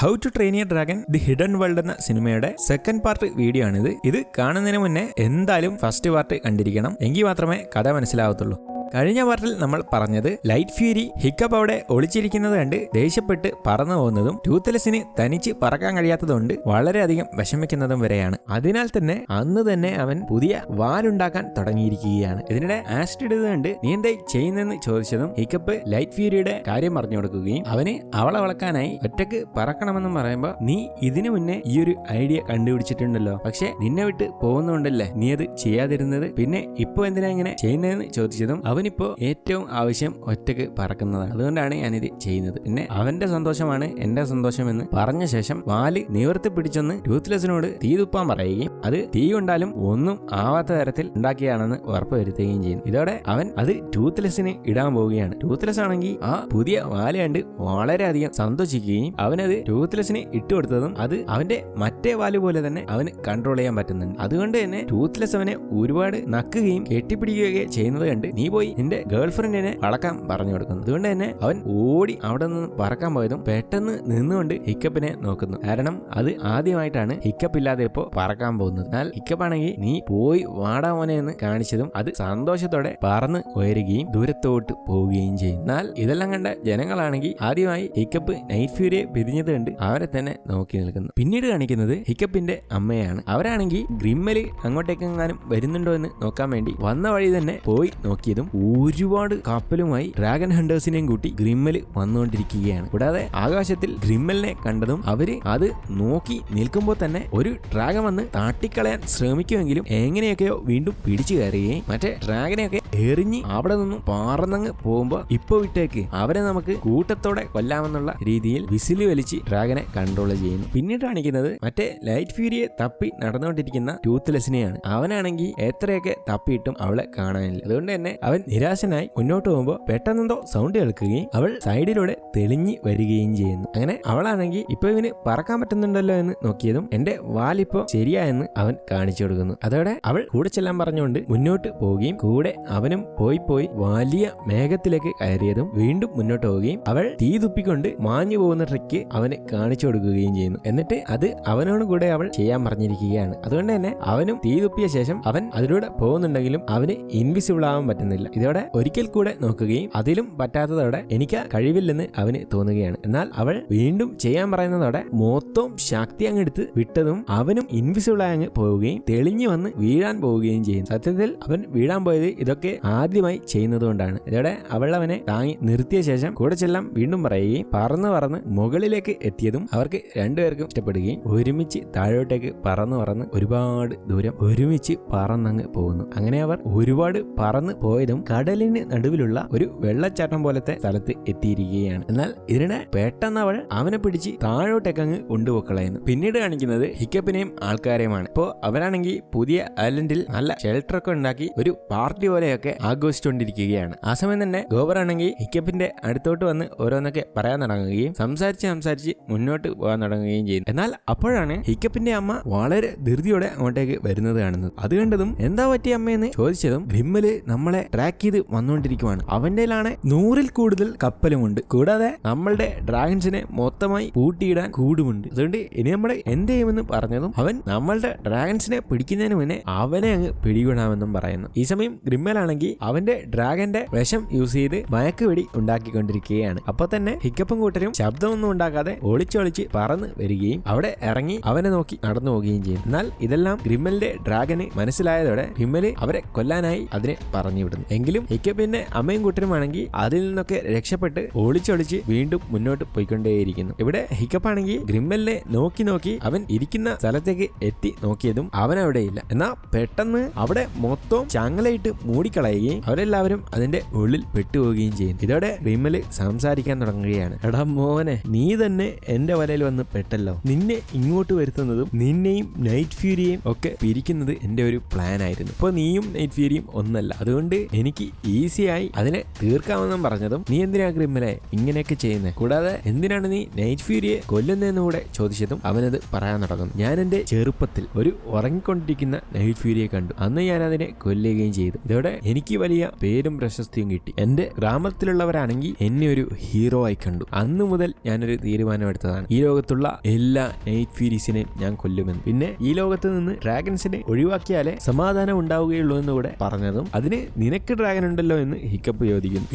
How to train your dragon the hidden world എന്ന സിനിമയുടെ second part video ആണിത്. ഇത് കാണുന്നതിന് മുന്നേ എന്തായാലും ഫസ്റ്റ് പാർട്ട് കണ്ടിരിക്കണം, എങ്കിൽ മാത്രമേ കഥ മനസ്സിലാവത്തുള്ളൂ. കഴിഞ്ഞ പാർട്ടിൽ നമ്മൾ പറഞ്ഞത് ലൈറ്റ് ഫ്യൂരി ഹിക്കപ്പ് അവിടെ ഒളിച്ചിരിക്കുന്നത് കണ്ട് ദേഷ്യപ്പെട്ട് പറന്നു പോകുന്നതും ടൂത്ത്ലെസ്സിന് തനിച്ച് പറക്കാൻ കഴിയാത്തതുകൊണ്ട് വളരെയധികം വിഷമിക്കുന്നതും വരെയാണ്. അതിനാൽ തന്നെ അന്ന് തന്നെ അവൻ പുതിയ വാലുണ്ടാക്കാൻ തുടങ്ങിയിരിക്കുകയാണ്. ഇതിനിടെ ആസ്ട്രിഡ് ഇത് കണ്ട് നീ എന്തായി ചെയ്യുന്നെന്ന് ചോദിച്ചതും ഹിക്കപ്പ് ലൈറ്റ് ഫ്യൂരിയുടെ കാര്യം പറഞ്ഞു കൊടുക്കുകയും അവന് അവളെ വളക്കാനായി ഒറ്റക്ക് പറക്കണമെന്നും പറയുമ്പോൾ നീ ഇതിനു മുന്നേ ഈ ഒരു ഐഡിയ കണ്ടുപിടിച്ചിട്ടുണ്ടല്ലോ, പക്ഷെ നിന്നെ വിട്ട് പോകുന്നുണ്ടല്ലേ നീ അത് ചെയ്യാതിരുന്നത്, പിന്നെ ഇപ്പൊ എന്തിനാ ഇങ്ങനെ ചെയ്യുന്നതെന്ന് ചോദിച്ചതും അവനിപ്പോ ഏറ്റവും ആവശ്യം ഒറ്റക്ക് പറക്കുന്നതാണ്, അതുകൊണ്ടാണ് ഞാനിത് ചെയ്യുന്നത്, പിന്നെ അവന്റെ സന്തോഷമാണ് എന്റെ സന്തോഷം എന്ന് പറഞ്ഞ ശേഷം വാല് നിവർത്തി പിടിച്ചൊന്ന് ടൂത്ത്ലെസ്സിനോട് തീ തുപ്പാൻ പറയുകയും അത് തീ കൊണ്ടാലും ഒന്നും ആവാത്ത തരത്തിൽ ഉണ്ടാക്കിയാണെന്ന് ഉറപ്പ് വരുത്തുകയും ചെയ്യുന്നു. ഇതോടെ അവൻ അത് ടൂത്ത്ലെസ്സിന് ഇടാൻ പോവുകയാണ്. ടൂത്ത്ലെസ് ആണെങ്കിൽ ആ പുതിയ വാല് കണ്ട് വളരെയധികം സന്തോഷിക്കുകയും അവനത് ടൂത്ത്ലെസ്സിന് ഇട്ടുകൊടുത്തതും അത് അവന്റെ മറ്റേ വാല് പോലെ തന്നെ അവന് കൺട്രോൾ ചെയ്യാൻ പറ്റുന്നുണ്ട്. അതുകൊണ്ട് തന്നെ ടൂത്ത്ലെസ് അവനെ ഒരുപാട് നക്കുകയും കെട്ടിപ്പിടിക്കുകയൊക്കെ ചെയ്യുന്നത് കണ്ട് നീ പോയി നിന്റെ ഗേൾഫ്രണ്ടിനെ വളക്കാൻ പറഞ്ഞു കൊടുക്കുന്നു. അതുകൊണ്ട് തന്നെ അവൻ ഓടി അവിടെ നിന്ന് പറക്കാൻ പോയതും പെട്ടെന്ന് നിന്നുകൊണ്ട് ഹിക്കപ്പിനെ നോക്കുന്നു. കാരണം അത് ആദ്യമായിട്ടാണ് ഹിക്കപ്പ് ഇല്ലാതെ ഇപ്പോ പറക്കാൻ പോകുന്നത്. എന്നാൽ ഹിക്കപ്പാണെങ്കിൽ നീ പോയി വാടാ മോനെ എന്ന് കാണിച്ചതും അത് സന്തോഷത്തോടെ പറന്ന് ഉയരുകയും ദൂരത്തോട്ട് പോവുകയും ചെയ്യും. എന്നാൽ ഇതെല്ലാം കണ്ട ജനങ്ങളാണെങ്കിൽ ആദ്യമായി ഹിക്കപ്പ് നൈറ്റ് ഫ്യൂരിയെ പിരിഞ്ഞത് കണ്ട് അവരെ തന്നെ നോക്കി നിൽക്കുന്നു. പിന്നീട് കാണിക്കുന്നത് ഹിക്കപ്പിന്റെ അമ്മയാണ്. അവരാണെങ്കിൽ ഗ്രിമ്മല് അങ്ങോട്ടേക്കെങ്ങാനും വരുന്നുണ്ടോ എന്ന് നോക്കാൻ വേണ്ടി വന്ന വഴി തന്നെ പോയി നോക്കിയതും ഒരുപാട് കപ്പലുമായി ഡ്രാഗൺ ഹണ്ടേഴ്സിനെയും കൂട്ടി ഗ്രിമ്മൽ വന്നുകൊണ്ടിരിക്കുകയാണ്. കൂടാതെ ആകാശത്തിൽ ഗ്രിമ്മലിനെ കണ്ടതും അവര് അത് നോക്കി നിൽക്കുമ്പോൾ തന്നെ ഒരു ഡ്രാഗൺ വന്ന് താട്ടിക്കളയാൻ ശ്രമിക്കുമെങ്കിലും എങ്ങനെയൊക്കെയോ വീണ്ടും പിടിച്ചു കയറുകയും മറ്റേ ഡ്രാഗനെയൊക്കെ എറിഞ്ഞ് അവിടെ നിന്നും പറന്നങ്ങ് പോകുമ്പോൾ ഇപ്പൊ വിട്ടേക്ക് അവരെ നമുക്ക് കൂട്ടത്തോടെ കൊല്ലാമെന്നുള്ള രീതിയിൽ വിസില് വലിച്ച് ഡ്രാഗനെ കൺട്രോൾ ചെയ്യുന്നു. പിന്നീട് കാണിക്കുന്നത് മറ്റേ ലൈറ്റ് ഫ്യൂരിയെ തപ്പി നടന്നുകൊണ്ടിരിക്കുന്ന ടൂത്ത്ലെസ്സിനെയാണ്. അവനാണെങ്കിൽ എത്രയൊക്കെ തപ്പിയിട്ടും അവളെ കാണാനില്ല. അതുകൊണ്ട് തന്നെ അവൻ നിരാശനായി മുന്നോട്ട് പോകുമ്പോൾ പെട്ടെന്നെന്തോ സൗണ്ട് കേൾക്കുകയും അവൾ സൈഡിലൂടെ തെളിഞ്ഞു വരികയും ചെയ്യുന്നു. അങ്ങനെ അവളാണെങ്കിൽ ഇപ്പൊ ഇവന് പറക്കാൻ പറ്റുന്നുണ്ടല്ലോ എന്ന് നോക്കിയതും എന്റെ വാലിപ്പോ ശരിയായെന്ന് അവൻ കാണിച്ചു കൊടുക്കുന്നു. അതോടെ അവൾ കൂടെ ചെല്ലാൻ പറഞ്ഞുകൊണ്ട് മുന്നോട്ട് പോവുകയും കൂടെ അവനും പോയി വലിയ മേഘത്തിലേക്ക് കയറിയതും വീണ്ടും മുന്നോട്ട് പോവുകയും അവൾ തീ തുപ്പിക്കൊണ്ട് മാഞ്ഞു പോകുന്ന ട്രിക്ക് അവന് കാണിച്ചു കൊടുക്കുകയും ചെയ്യുന്നു. എന്നിട്ട് അത് അവനോട് കൂടെ അവൾ ചെയ്യാൻ പറഞ്ഞിരിക്കുകയാണ്. അതുകൊണ്ട് തന്നെ അവനും തീ തുപ്പിയ ശേഷം അവൻ അതിലൂടെ പോകുന്നുണ്ടെങ്കിലും അവന് ഇൻവിസിബിൾ ആവാൻ പറ്റുന്നില്ല. ഇതോടെ ഒരിക്കൽ കൂടെ നോക്കുകയും അതിലും പറ്റാത്തതോടെ എനിക്ക് കഴിവില്ലെന്ന് അവന് തോന്നുകയാണ്. എന്നാൽ അവൾ വീണ്ടും ചെയ്യാൻ പറയുന്നതോടെ മൊത്തം ശക്തി അങ്ങെടുത്ത് വിട്ടതും അവനും ഇൻവിസിബിൾ ആയി അങ്ങ് പോവുകയും തെളിഞ്ഞു വന്ന് വീഴാൻ പോവുകയും ചെയ്യും. സത്യത്തിൽ അവൻ വീഴാൻ പോയത് ഇതൊക്കെ ആദ്യമായി ചെയ്യുന്നതുകൊണ്ടാണ്. ഇതോടെ അവൾ അവനെ താങ്ങി നിർത്തിയ ശേഷം കൂടെ ചെല്ലാം വീണ്ടും പറയുകയും പറന്ന് മുകളിലേക്ക് എത്തിയതും അവർക്ക് രണ്ടുപേർക്കും ഇഷ്ടപ്പെടുകയും ഒരുമിച്ച് താഴോട്ടേക്ക് പറന്ന് ഒരുപാട് ദൂരം ഒരുമിച്ച് പറന്നങ്ങ് പോകുന്നു. അങ്ങനെ അവർ ഒരുപാട് പറന്ന് പോയതും കടലിന് നടുവിലുള്ള ഒരു വെള്ളച്ചാട്ടം പോലത്തെ സ്ഥലത്ത് എത്തിയിരിക്കുകയാണ്. എന്നാൽ ഇതിനിടെ പെട്ടെന്ന് അവൾ അവനെ പിടിച്ച് താഴോട്ടേക്കങ്ങ് കൊണ്ടുപോക്കളയുന്നു. പിന്നീട് കാണിക്കുന്നത് ഹിക്കപ്പിനെയും ആൾക്കാരെയുമാണ്. ഇപ്പോ അവരാണെങ്കിൽ പുതിയ ഐലൻഡിൽ നല്ല ഷെൽട്ടറൊക്കെ ഉണ്ടാക്കി ഒരു പാർട്ടി പോലെയൊക്കെ ആഘോഷിച്ചുകൊണ്ടിരിക്കുകയാണ്. ആ സമയം തന്നെ ഗോബറാണെങ്കിൽ ഹിക്കപ്പിന്റെ അടുത്തോട്ട് വന്ന് ഓരോന്നൊക്കെ പറയാൻ തുടങ്ങുകയും സംസാരിച്ച് മുന്നോട്ട് പോകാൻ തുടങ്ങുകയും ചെയ്യുന്നു. എന്നാൽ അപ്പോഴാണ് ഹിക്കപ്പിന്റെ അമ്മ വളരെ ധൃതിയോടെ അങ്ങോട്ടേക്ക് വരുന്നത് കാണുന്നത്. അത് കണ്ടതും എന്താ പറ്റിയ അമ്മയെന്ന് ചോദിച്ചതും ഗ്രിമ്മല് നമ്മളെ ട്രാക്ക് ചെയ്ത് വന്നുകൊണ്ടിരിക്കുവാണ്. അവന്റെയിലാണ് 100-ൽ കൂടുതൽ കപ്പലുമുണ്ട്. കൂടാതെ നമ്മളുടെ ഡ്രാഗൺസിനെ മൊത്തമായി പൂട്ടിയിടാൻ കൂടുമുണ്ട്. അതുകൊണ്ട് ഇനി നമ്മളെ എന്ത് ചെയ്യുമെന്ന് പറഞ്ഞതും അവൻ നമ്മളുടെ ഡ്രാഗൺസിനെ പിടിക്കുന്നതിന് മുന്നേ അവനെ അങ്ങ് പിടികൂടാമെന്നും പറയുന്നു. ഈ സമയം ഗ്രിമ്മലാണെങ്കിൽ അവന്റെ ഡ്രാഗന്റെ വിഷം യൂസ് ചെയ്ത് മയക്കുവെടി ഉണ്ടാക്കിക്കൊണ്ടിരിക്കുകയാണ്. അപ്പൊ തന്നെ ഹിക്കപ്പും കൂട്ടരും ശബ്ദമൊന്നും ഉണ്ടാക്കാതെ ഒളിച്ചൊളിച്ച് പറന്ന് വരികയും അവിടെ ഇറങ്ങി അവനെ നോക്കി നടന്നു പോവുകയും ചെയ്യും. എന്നാൽ ഇതെല്ലാം ഗ്രിമ്മലിന്റെ ഡ്രാഗന് മനസ്സിലായതോടെ ഗ്രിമ്മല് അവരെ കൊല്ലാനായി അതിനെ പറഞ്ഞു വിടുന്നു. എങ്കിലും ഹിക്കപ്പിന്റെ അമ്മയും കൂട്ടരുമാണെങ്കിൽ അതിൽ നിന്നൊക്കെ രക്ഷപ്പെട്ട് ഒളിച്ചൊളിച്ച് വീണ്ടും മുന്നോട്ട് പോയിക്കൊണ്ടേയിരിക്കുന്നു. ഇവിടെ ഹിക്കപ്പാണെങ്കിൽ ഗ്രിമ്മലിനെ നോക്കി അവൻ ഇരിക്കുന്ന സ്ഥലത്തേക്ക് എത്തി നോക്കിയതും അവൻ അവിടെയില്ല. എന്നാൽ പെട്ടെന്ന് അവിടെ മൊത്തം ചങ്ങലയിട്ട് മൂടിക്കളയുകയും അവരെല്ലാവരും അതിന്റെ ഉള്ളിൽ പെട്ടുപോവുകയും ചെയ്യും. ഇതോടെ ഗ്രിമ്മല് സംസാരിക്കാൻ തുടങ്ങുകയാണ്. എടാ മോനെ, നീ തന്നെ എന്റെ വലയിൽ വന്ന് പെട്ടല്ലോ. നിന്നെ ഇങ്ങോട്ട് വരുത്തുന്നതും നിന്നെയും നൈറ്റ് ഫ്യൂരിയെയും ഒക്കെ പിരിക്കുന്നത് എന്റെ ഒരു പ്ലാൻ ആയിരുന്നു. ഇപ്പൊ നീയും നൈറ്റ് ഫ്യൂരിയും ഒന്നല്ല. അതുകൊണ്ട് എനിക്ക് എനിക്ക് ഈസിയായി അതിനെ തീർക്കാമെന്നും പറഞ്ഞതും നീ എന്തിനാ ഗ്രിമ്മലെ ഇങ്ങനെയൊക്കെ ചെയ്യുന്നത്, കൂടാതെ എന്തിനാണ് നീ നൈറ്റ് ഫ്യൂരിയെ കൊല്ലുന്നതെന്ന് കൂടെ ചോദിച്ചതും അവനത് പറയാൻ തുടങ്ങുന്നു. ഞാൻ എന്റെ ചെറുപ്പത്തിൽ ഒരു ഉറങ്ങിക്കൊണ്ടിരിക്കുന്ന നൈറ്റ് ഫ്യൂരിയെ കണ്ടു, അന്ന് ഞാൻ അതിനെ കൊല്ലുകയും ചെയ്തു. ഇതോടെ എനിക്ക് വലിയ പേരും പ്രശസ്തിയും കിട്ടി. എന്റെ ഗ്രാമത്തിലുള്ളവരാണെങ്കിൽ എന്നെ ഒരു ഹീറോ ആയി കണ്ടു. അന്ന് മുതൽ ഞാനൊരു തീരുമാനമെടുത്തതാണ്, ഈ ലോകത്തുള്ള എല്ലാ നൈറ്റ് ഫ്യൂരീസിനെയും ഞാൻ കൊല്ലുമെന്ന്. പിന്നെ ഈ ലോകത്ത് നിന്ന് ഡ്രാഗൺസിനെ ഒഴിവാക്കിയാലേ സമാധാനം ഉണ്ടാവുകയുള്ളൂ എന്ന് കൂടെ പറഞ്ഞതും അതിന് നിനക്ക് ഡ്രാഗൺ ഉണ്ടല്ലോ എന്ന് ഹിക്കപ്പ് ചോദിക്കുന്നു.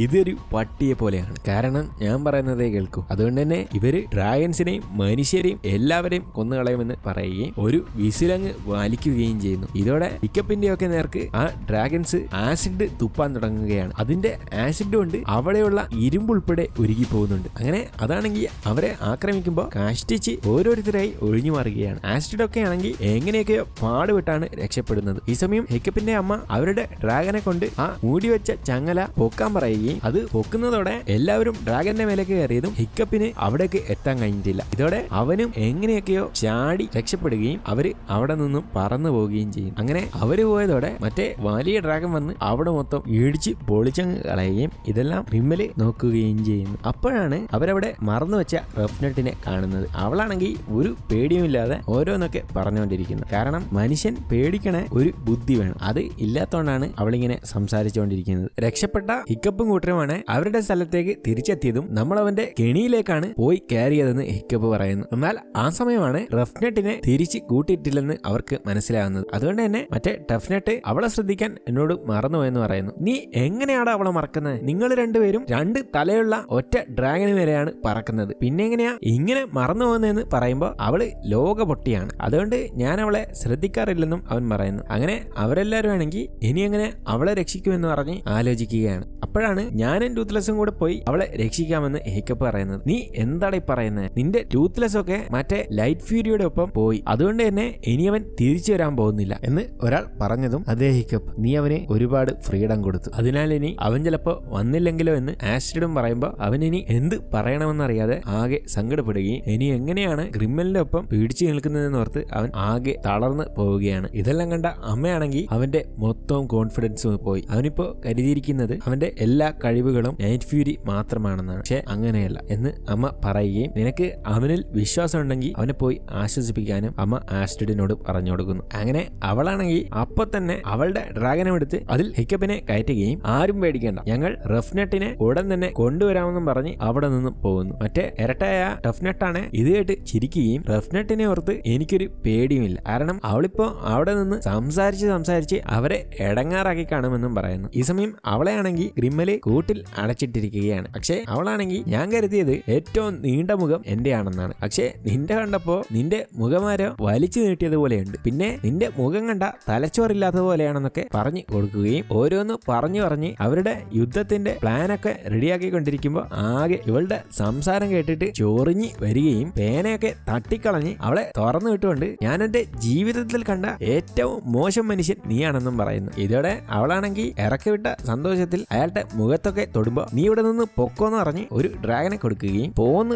ഇതൊരു പട്ടിയെ പോലെയാണ്, കാരണം ഞാൻ പറയുന്നതേ കേൾക്കൂ. അതുകൊണ്ട് തന്നെ ഇവര് ഡ്രാഗൺസിനെയും മനുഷ്യരെയും എല്ലാവരെയും കൊന്നുകളയുമെന്ന് പറയുകയും ഒരു വിസിലങ്ങ് വലിക്കുകയും ചെയ്യുന്നു. ഇതോടെ ഹിക്കപ്പിന്റെ ഒക്കെ നേർക്ക് ആ ഡ്രാഗൺസ് ആസിഡ് തുപ്പാൻ തുടങ്ങുകയാണ്. അതിന്റെ ആസിഡ് കൊണ്ട് അവിടെയുള്ള ഇരുമ്പുൾപ്പെടെ ഉരുകി പോകുന്നുണ്ട്. അങ്ങനെ അതാണെങ്കിൽ അവരെ ആക്രമിക്കുമ്പോൾ കാഷ്ടിച്ച് ഓരോരുത്തരായി ഒഴിഞ്ഞു മാറുകയാണ്. ആസിഡ് ഒക്കെ ആണെങ്കിൽ എങ്ങനെയൊക്കെയോ പാടുവിട്ടാണ് രക്ഷപ്പെടുന്നത്. ഈ സമയം ഹിക്കപ്പിന്റെ അമ്മ അവരുടെ ഡ്രാഗനെ കൊണ്ട് ആ മൂടിവെച്ച ചങ്ങല പൊക്കാൻ പറയുകയും അത് പൊക്കുന്നതോടെ എല്ലാവരും ഡ്രാഗന്റെ മേലേക്ക് കയറിയതും ഹിക്കപ്പിന് അവിടേക്ക് എത്താൻ കഴിഞ്ഞിട്ടില്ല. ഇതോടെ അവനും എങ്ങനെയൊക്കെയോ ചാടി രക്ഷപ്പെടുകയും അവര് അവിടെ നിന്നും പറന്നു പോവുകയും ചെയ്യും. അങ്ങനെ അവര് പോയതോടെ മറ്റേ വലിയ ഡ്രാഗൺ വന്ന് അവിടെ മൊത്തം ഇടിച്ച് പൊളിച്ചങ്ങ് കളയുകയും ഇതെല്ലാം റിമ്മല് നോക്കുകയും ചെയ്യുന്നു. അപ്പോഴാണ് അവരവിടെ മറന്നു വെച്ച റഫ്നെറ്റിനെ കാണുന്നത്. അവളാണെങ്കിൽ ഒരു പേടിയുമില്ലാതെ ഓരോന്നൊക്കെ പറഞ്ഞുകൊണ്ടിരിക്കുന്നത്. കാരണം മനുഷ്യൻ പേടിക്കണ ഒരു ബുദ്ധി വേണം, അത് ഇല്ലാത്തോണ്ടാണ് അവളിങ്ങനെ സംസാരിച്ചുകൊണ്ടിരിക്കുന്നത്. രക്ഷപ്പെട്ട ഹിക്കപ്പും കൂട്ടരുമാണ് അവരുടെ സ്ഥലത്തേക്ക് തിരിച്ചെത്തിയതും നമ്മൾ അവന്റെ കെണിയിലേക്കാണ് പോയി കയറിയതെന്ന് ഹിക്കപ്പ് പറയുന്നു. എന്നാൽ ആ സമയമാണ് റഫ്നെറ്റിനെ തിരിച്ച് കൂട്ടിയിട്ടില്ലെന്ന് അവർക്ക് മനസ്സിലാകുന്നത്. അതുകൊണ്ട് തന്നെ മറ്റേ ടഫ്നെറ്റ് അവളെ ശ്രദ്ധിക്കാൻ എന്നോട് മറന്നുപോയെന്ന് പറയുന്നു. നീ എങ്ങനെയാണ് അവളെ മറക്കുന്നത്? നിങ്ങൾ രണ്ടുപേരും രണ്ട് തലയുള്ള ഒറ്റ ഡ്രാഗന് വരെയാണ് പറക്കുന്നത്, പിന്നെ എങ്ങനെയാ ഇങ്ങനെ മറന്നു പോകുന്നതെന്ന് പറയുമ്പോൾ അവള് ലോക പൊട്ടിയാണ്, അതുകൊണ്ട് ഞാൻ അവളെ ശ്രദ്ധിക്കാറില്ലെന്നും അവൻ പറയുന്നു. അങ്ങനെ അവരെല്ലാവരും ആണെങ്കിൽ ഇനി എങ്ങനെ അവളെ രക്ഷിക്കുമെന്ന് പറഞ്ഞ് ആലോചിക്കുകയാണ്. അപ്പോഴാണ് ഞാനും ടൂത്ത്ലെസ്സും കൂടെ പോയി അവളെ രക്ഷിക്കാമെന്ന് ഹിക്കപ്പ് പറയുന്നത്. നീ എന്താണ് ഈ പറയുന്നത്? നിന്റെ ടൂത്ത്ലെസ് ഒക്കെ മറ്റേ ലൈറ്റ് ഫ്യൂരിയുടെ ഒപ്പം പോയി, അതുകൊണ്ട് തന്നെ ഇനി അവൻ തിരിച്ചു വരാൻ പോകുന്നില്ല എന്ന് ഒരാൾ പറഞ്ഞതും അതേ ഹിക്കപ്പ്, നീ അവന് ഒരുപാട് ഫ്രീഡം കൊടുത്തു, അതിനാൽ ഇനി അവൻ ചിലപ്പോ വന്നില്ലെങ്കിലോ എന്ന് ആസിഡും പറയുമ്പോൾ അവൻ ഇനി എന്ത് പറയണമെന്നറിയാതെ ആകെ സങ്കടപ്പെടുകയും ഇനി എങ്ങനെയാണ് ഗ്രിമ്മലിന്റെ ഒപ്പം പിടിച്ചു നിൽക്കുന്നതെന്ന് ഓർത്ത് അവൻ ആകെ തളർന്ന് പോവുകയാണ്. ഇതെല്ലാം കണ്ട അമ്മയാണെങ്കിൽ അവന്റെ മൊത്തം കോൺഫിഡൻസും പോയി. അവനിപ്പോ കരുതിയിരിക്കുന്നത് അവന്റെ എല്ലാ കഴിവുകളും നൈറ്റ് ഫ്യൂരി മാത്രമാണെന്നാണ്. പക്ഷെ അങ്ങനെയല്ല എന്ന് അമ്മ പറയുകയും നിനക്ക് അവനിൽ വിശ്വാസം ഉണ്ടെങ്കിൽ അവനെ പോയി ആശ്വസിപ്പിക്കാനും അമ്മ ആസിഡിനോട് പറഞ്ഞു കൊടുക്കുന്നു. അങ്ങനെ അവളാണെങ്കിൽ അപ്പൊ തന്നെ അവളുടെ ഡ്രാഗനെ എടുത്ത് അതിൽ ഹിക്കപ്പിനെ കയറ്റുകയും ആരും പേടിക്കേണ്ട, ഞങ്ങൾ റഫ്നെറ്റിനെ ഉടൻ തന്നെ കൊണ്ടുവരാമെന്നും പറഞ്ഞ് അവിടെ നിന്നും പോകുന്നു. മറ്റേ ഇരട്ടയായ ടഫ്നെറ്റാണ് ഇത് കേട്ട് ചിരിക്കുകയും റഫ്നെറ്റിനെ ഓർത്ത് എനിക്കൊരു പേടിയുമില്ല, കാരണം അവളിപ്പോ അവിടെ നിന്ന് സംസാരിച്ച് അവരെ എടങ്ങാറാക്കി കാണുമെന്നും പറയുന്നു. ഈ സമയം അവളെയാണെങ്കിൽ ഗ്രിമ്മല് കൂട്ടിൽ അടച്ചിട്ടിരിക്കുകയാണ്. പക്ഷെ അവളാണെങ്കിൽ ഞാൻ കരുതിയത് ഏറ്റവും നീണ്ട മുഖം എന്റെ ആണെന്നാണ്, പക്ഷെ നിന്റെ കണ്ടപ്പോ നിന്റെ മുഖമാരോ വലിച്ചു നീട്ടിയതുപോലെയുണ്ട്, പിന്നെ നിന്റെ മുഖം കണ്ട തലച്ചോറില്ലാത്ത പോലെയാണെന്നൊക്കെ പറഞ്ഞു കൊടുക്കുകയും ഓരോന്ന് പറഞ്ഞ് അവരുടെ യുദ്ധത്തിന്റെ പ്ലാനൊക്കെ റെഡിയാക്കിക്കൊണ്ടിരിക്കുമ്പോൾ ആകെ ഇവളുടെ സംസാരം കേട്ടിട്ട് ചൊറിഞ്ഞ് വരികയും പേനയൊക്കെ തട്ടിക്കളഞ്ഞ് അവളെ തുറന്നു വിട്ടുകൊണ്ട് ഞാൻ എന്റെ ജീവിതത്തിൽ കണ്ട ഏറ്റവും മോശം മനുഷ്യൻ നീയാണെന്നും പറയുന്നു. ഇതോടെ അവളാണെങ്കിൽ ഇറക്കി വിട്ട സന്തോഷത്തിൽ അയാളുടെ മുഖത്തൊക്കെ തൊടുമ്പോ നീ ഇവിടെ നിന്ന് പൊക്കോന്ന് പറഞ്ഞ് ഒരു ഡ്രാഗനെ കൊടുക്കുകയും പോന്ന്